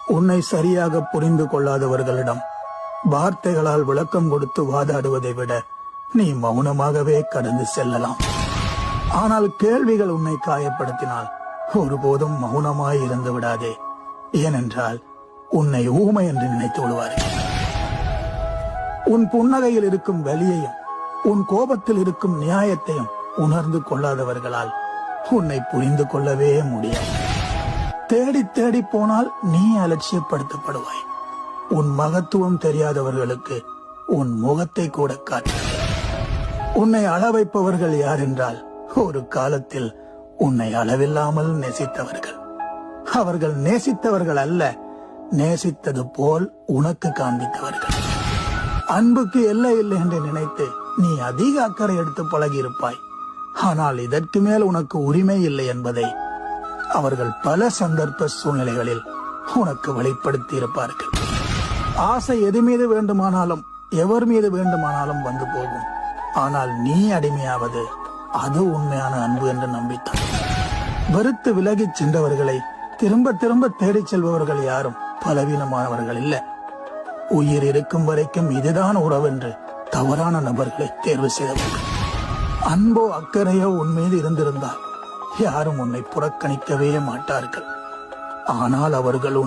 உன்னை சரியாக புரிந்து கொள்ளாதவர்களிடம் வார்த்தைகளால் விளக்கம் கொடுத்து வாதாடுவதை விட நீ மௌனமாகவே கடந்து செல்லலாம். ஆனால் கேள்விகள் உன்னை காயப்படுத்தினால் ஒருபோதும் மௌனமாய் இருந்து விடாதே. ஏனென்றால் உன்னை ஊமை என்று நினைத்து விடுவார்கள். உன் புன்னகையில் இருக்கும் வலியையும் உன் கோபத்தில் இருக்கும் நியாயத்தையும் உணர்ந்து கொள்ளாதவர்களால் உன்னை புரிந்து கொள்ளவே முடியாது. தேடி தேடி போனால் நீ அலட்சியப்படுத்தப்படுவாய். உன் மகத்துவம் தெரியாதவர்களுக்கு உன் முகத்தை கூட காட்டு. உன்னை அள வைப்பவர்கள் யார் என்றால் ஒரு காலத்தில் உன்னை அளவில்லாமல் நேசித்தவர்கள். அவர்கள் நேசித்தவர்கள் அல்ல, நேசித்தது போல் உனக்கு காண்பித்தவர்கள். அன்புக்கு எல்லை இல்லை என்று நினைத்து நீ அதிக அக்கறை எடுத்து பழகி இருப்பாய். ஆனால் இதற்கு மேல் உனக்கு உரிமை இல்லை என்பதை அவர்கள் பல சந்தர்ப்ப சூழ்நிலைகளில் உனக்கு வெளிப்படுத்தி இருப்பார்கள். ஆசை எது மீது வேண்டுமானாலும் எவர் மீது வேண்டுமானாலும் வந்து போகும். ஆனால் நீ அடிமையாவது அது உண்மையான அன்பு என்று நம்பித்தான். வெறுத்து விலகிச் சென்றவர்களை திரும்ப திரும்ப தேடிச் செல்பவர்கள் யாரும் பலவீனமானவர்கள் இல்லை. உயிர் இருக்கும் வரைக்கும் இதுதான் உறவு என்று தவறான நபர்களை தேர்வு செய்தவர்கள். அன்போ அக்கறையோ உன் மீது இருந்திருந்தால் யாரும் உன்னை புறக்கணிக்கவே மாட்டார்கள். ஆனால் அவர்கள்